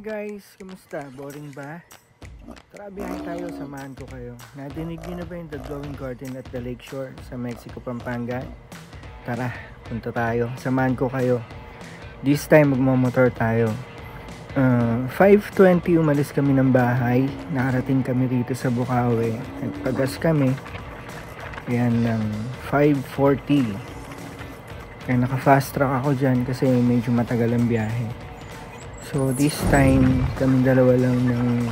guys, kumusta? Boring ba? Tara, biyahe tayo, samahan ko kayo. Nadinig niyo na ba yung The Glowing Garden at the Lakeshore sa Mexico, Pampanga? Tara, punta tayo. Samahan ko kayo. This time, magmamotor tayo. 5:20 umalis kami ng bahay. Nakarating kami rito sa Bukawi. Nagpagas kami. Ayan, ng 5:40. Kaya naka-fast track ako dyan kasi medyo matagal ang biyahe. So this time, kami dalawa lang ng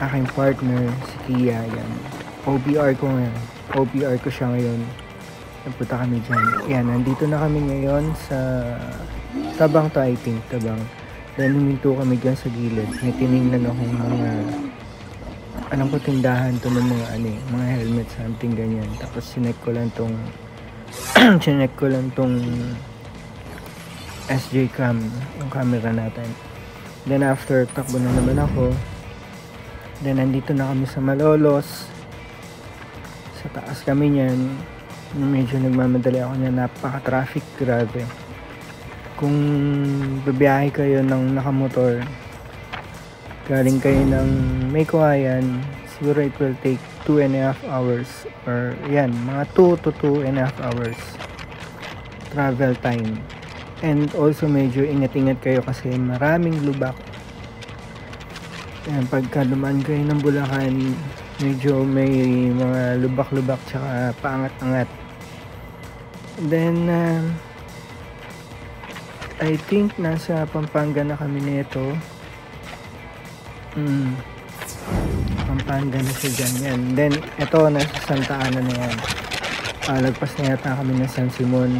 aking partner, si Kia. Yan. OBR ko ngayon. OBR ko siya ngayon. Nagpunta kami dyan. Yan, nandito na kami ngayon sa Tabang to, I think. Tabang. Then huminto kami dyan sa gilid. May tinignan akong mga alam ko tindahan to ng mga helmet, something ganyan. Tapos sinek ko lang tong SJ cam, yung camera natin. Then after, takbo na naman ako. Then nandito na kami sa Malolos. Sa taas kami niyan. Medyo nagmamadali ako niya, napaka-traffic, grabe. Kung babiyahe kayo ng nakamotor, galing kayo ng May Kawayan, siguro it will take 2.5 hours or yan, mga 2 to 2.5 hours travel time. And also medyo ingat-ingat kayo kasi maraming lubak. Ayan, pagka dumaan kayo ng Bulacan, medyo may mga lubak-lubak tsaka paangat-angat. Then I think nasa Pampanga na kami nito. Pampanga na siya dyan. Yan. Then ito nasa Santa Ana na yan. Lagpas na yata kami ng San Simon.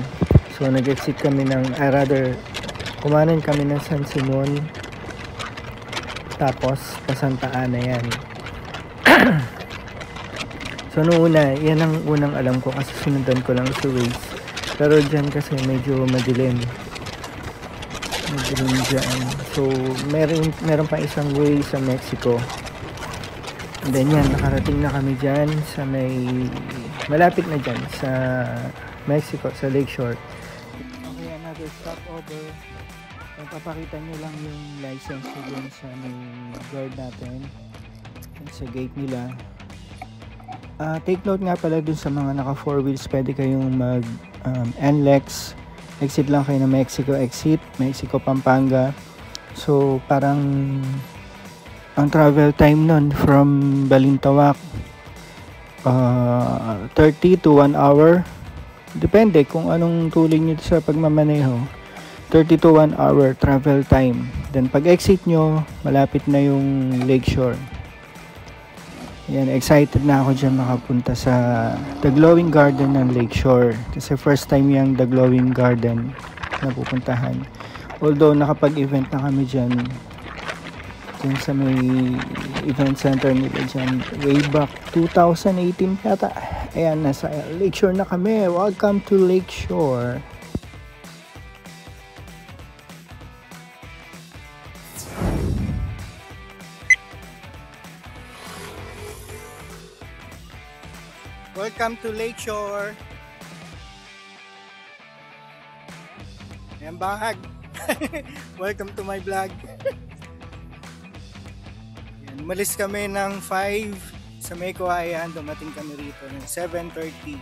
So nag-exit kami kumanan kami ng San Simon, tapos pa Santa Ana yan. So noong una, yan ang unang alam ko kasi sinundan ko lang sa Waze. Pero dyan kasi medyo madilim dyan. So meron pa isang way sa Mexico. And then yan, nakarating na kami dyan sa malapit na dyan sa Mexico, sa Lakeshore. Okay, another stopover. Papakita nyo lang yung license ko dun sa may guard natin, sa gate nila. Take note nga pala dun sa mga naka 4 wheels, pwede kayong mag NLEX. Exit lang kayo ng Mexico exit, Mexico Pampanga. So parang ang travel time nun from Balintawak 30 to 1 hour. Depende kung anong tuling nyo sa pagmamaneho. 30 to 1 hour travel time. Then pag exit nyo, malapit na yung Lakeshore. Yan, excited na ako dyan makapunta sa The Glowing Garden ng Lakeshore. Kasi first time yung The Glowing Garden na pupuntahan. Although nakapag-event na kami dyan sa may event center nila dyan way back 2018 yata. Ayan, nasa Lakeshore na kami. Welcome to Lakeshore. Welcome to Lakeshore. Ayan, bangag. Welcome to my vlog. Ayan, umalis kami ng 5 sa May Kawayan. Dumating kami rito ng 7:30.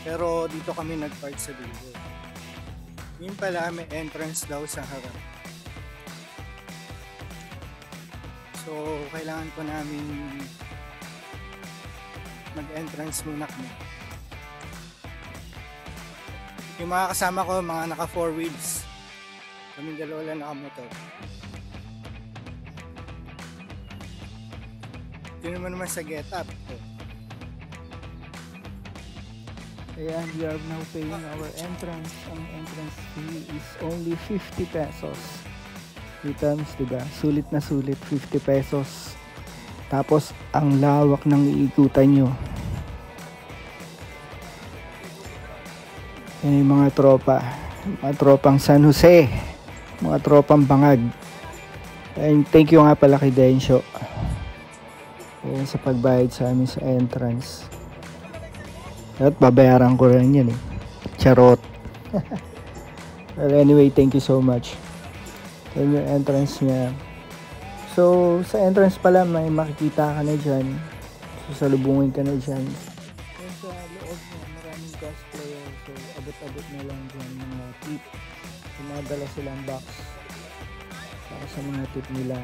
Pero dito kami nag-park sa dulo. Yun pala, may entrance daw sa harap. So, kailangan ko namin mag-entrance muna kami. Yung mga kasama ko, mga naka 4 wheels. Kaming dalawa lang nakamotor. Yun naman sa get up. Ayan, we are now paying our entrance. Ang entrance fee is only 50 pesos. 3 times, diba? Sulit na sulit, 50 pesos. Tapos, ang lawak ng iikutan nyo. Yan yung mga tropa. Mga tropang San Jose. Mga tropang Bangag. And thank you nga pala kay Densyo. Ayan, sa pagbayad sa amin sa entrance. At babayaran ko rin yan eh. Charot. Well, anyway, thank you so much. Yan yung entrance niya. So, sa entrance pala may makikita ka na dyan. So, salubungin ka na dyan. Yan sa loob niya, maraming cosplayer. So, abot-abot na lang dyan mga tip. Sumadala silang box para sa mga tip nila.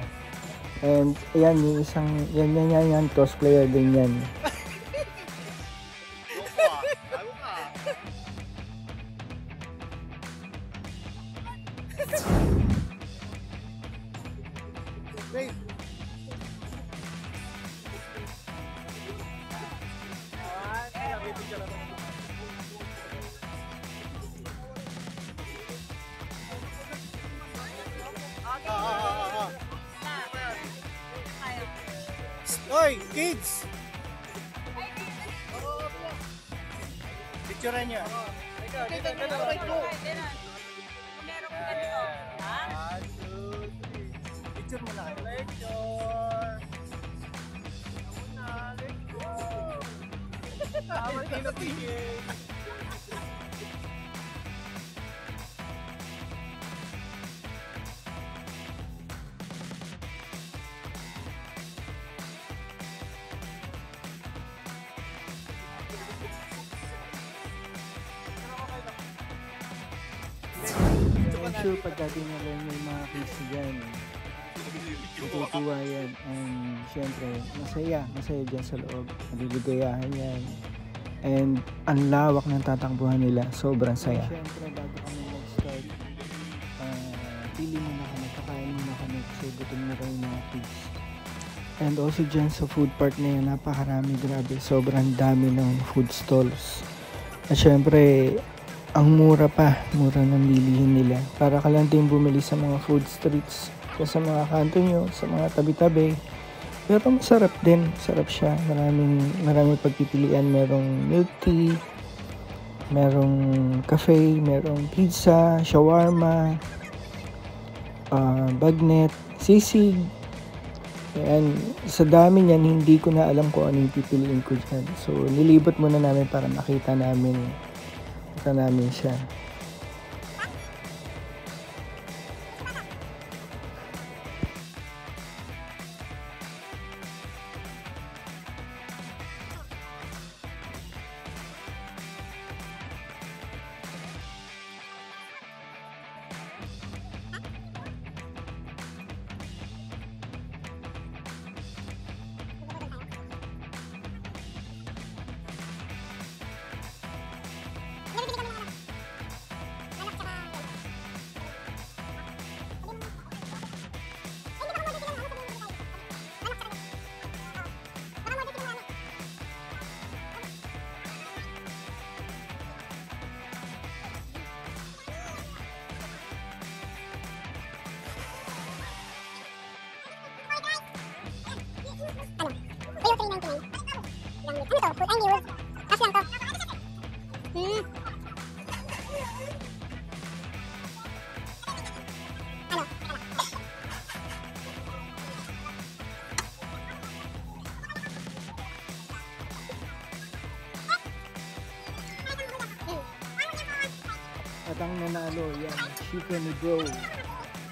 And, ayan, yung isang, yan, cosplayer din yan. Hoy, kids! Picturean nyo. Picture mo na. I'm sure pagdating na lang yung mga kids dyan, natutuwa yan. And syempre, masaya dyan sa loob. Naliligayahan yan. And ang lawak ng tatakbuhan nila, sobrang saya. Syempre, bago kami mag-start, pili muna kami, kakain muna kami kasi gutom na rin yung mga kids. And also dyan sa food park na yan, napakarami, grabe. Sobrang dami ng food stalls. At syempre, ang mura ng bilihin nila. Para ka lang din bumili sa mga food streets, sa mga kanto nyo, sa mga tabi-tabi. Pero masarap din, sarap siya. Maraming pagpipilian. Merong milk tea, merong cafe, merong pizza, shawarma, bagnet, sisig. Ayan, sa dami niyan, hindi ko na alam kung ano yung pipiliin ko dyan. So, nilibot muna namin para makita namin siya. At ang nanalo, yan, Chicken Bro.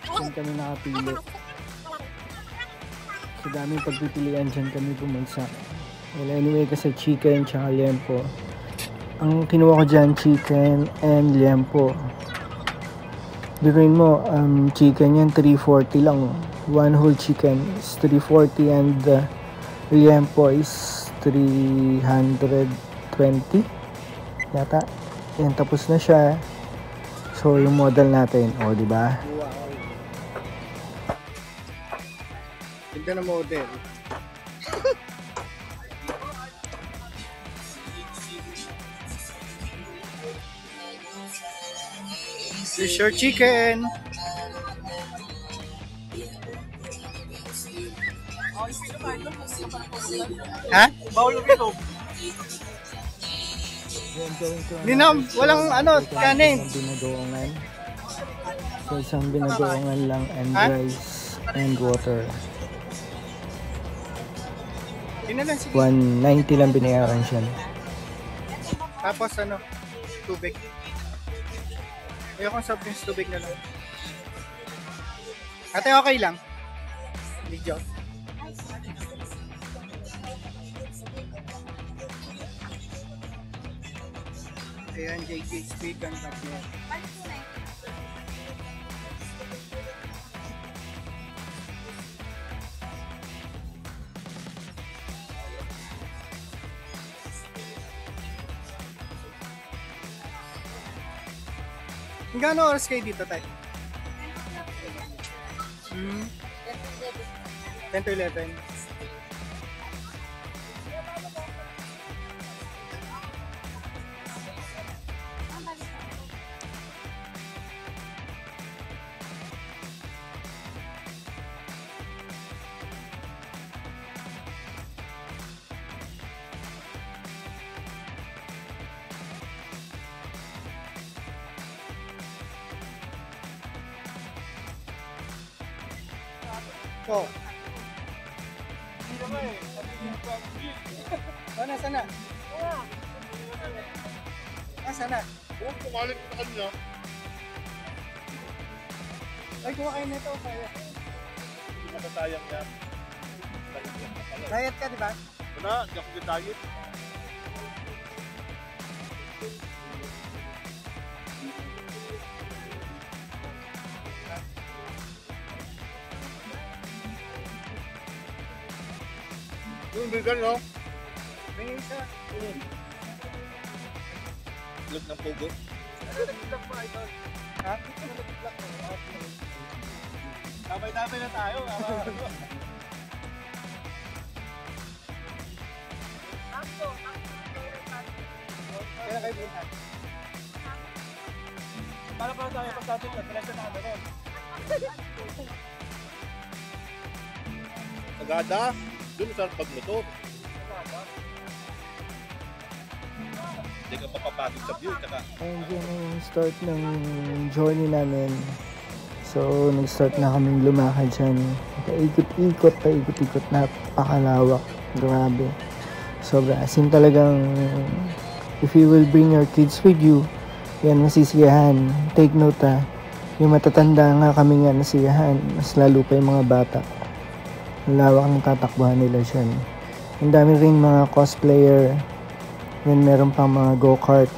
Diyan kami nakapili. Sa daming pagpipilian, dyan kami pumunsa. Well, anyway, kasi chicken tsaka liempo. Ang kinuha ko dyan, chicken and liempo. Biruin mo, chicken yan, 340 lang. One whole chicken is 340 and liempo is 320 yata. Yan, tapos na siya. So, yung model natin, o, di ba? Wow. Ganda na model. Here's your chicken. Ha? Bawal ito. Hindi na, walang ano, kanin. Binagoongan. So, isang binagoongan lang and rice and water. 190 lang binayaran siya. Tapos ano, tubig. Ayokong soft drinks, tubig na lang. Ate, okay lang. Video. Ayan, JJ Street ang bagyo. Gano'ng oras kayo dito, tayo? 10 to 11. Oh. Hindi naman eh. Sana, sana. Sana. Huwag pumalit sa kanya. Ay, kumakain na ito. Kaya. Hindi matatayang yan. Diet ka, di ba? Wala, di ako diet. Yung bigan, no? May isa. Log ng pugo. Nag-vlog pa, ito. Ha? Nag-vlog pa. Damay-damay na tayo. Kaya kayo buhat. Para tayo pagsasin na, diretso na kami ron. Agada, dun sa pagluto. Hindi ka mapapagod sa view, tsaka Ayun dyan yung start ng journey namin. So, nag-start na kaming lumakad dyan. Paikot-ikot, paikot-ikot. Napakalawak. Grabe. Sobra. As in talagang, if you will bring your kids with you, yan, masisiyahan. Take note yung matatanda nga kami nga nasiyahan. Mas lalo pa yung mga bata. Ang lawak ng tatakbuhan nila dyan. Ang dami rin mga cosplayer. Yan, meron pang mga go-kart.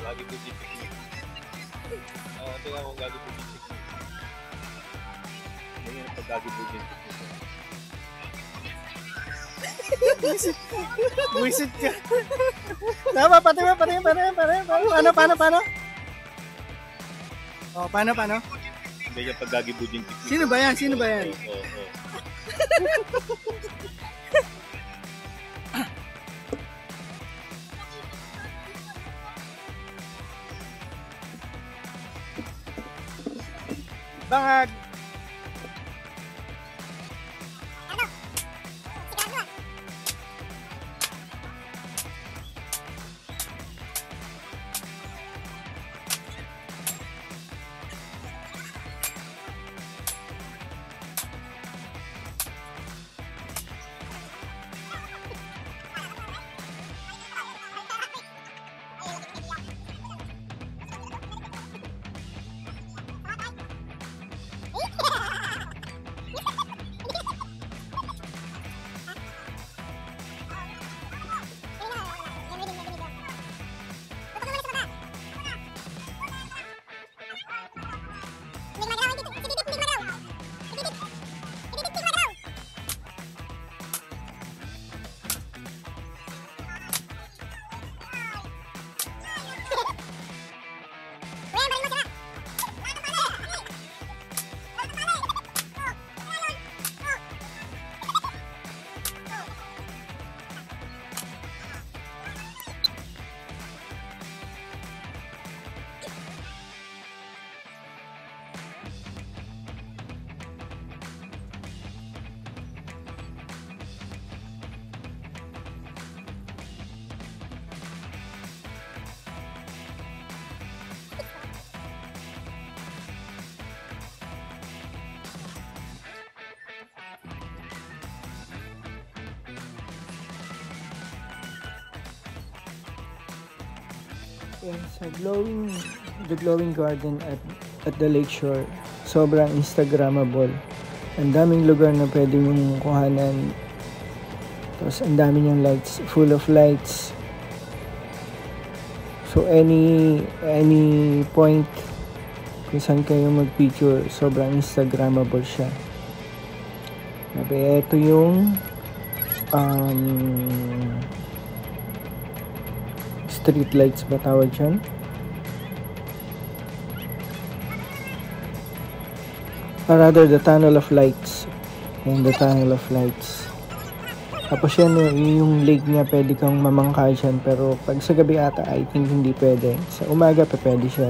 lagi po picnic. Tingnan mo lagi po picnic. Ganyan ang pag-lagi po picnic. Buisit ka. Tama, pati. Paano? Oh, paano? Ganyan pag gagibudin. Sino ba yan? Oo. Bangag. Yan, sa the glowing garden at the lakeshore, sobrang Instagrammable. Ang daming lugar na pwede mong kuhanan. Tapos ang dami niyang lights, full of lights. So any point kung saan kayo mag-picture, sobrang Instagrammable siya. Ito yung street lights ba tawag dyan? Or rather, the tunnel of lights. Yan, the tunnel of lights. Tapos yan, yung lake niya, pwede kang mamangka dyan. Pero pag sa gabi ata, I think hindi pwede. Sa umaga pa pwede siya.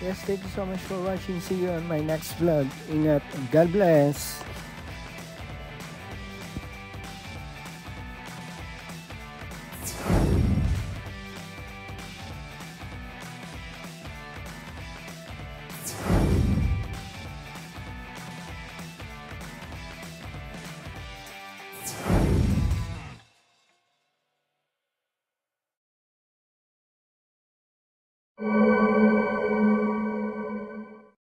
Yes, thank you so much for watching. See you on my next vlog. Ingat and God bless.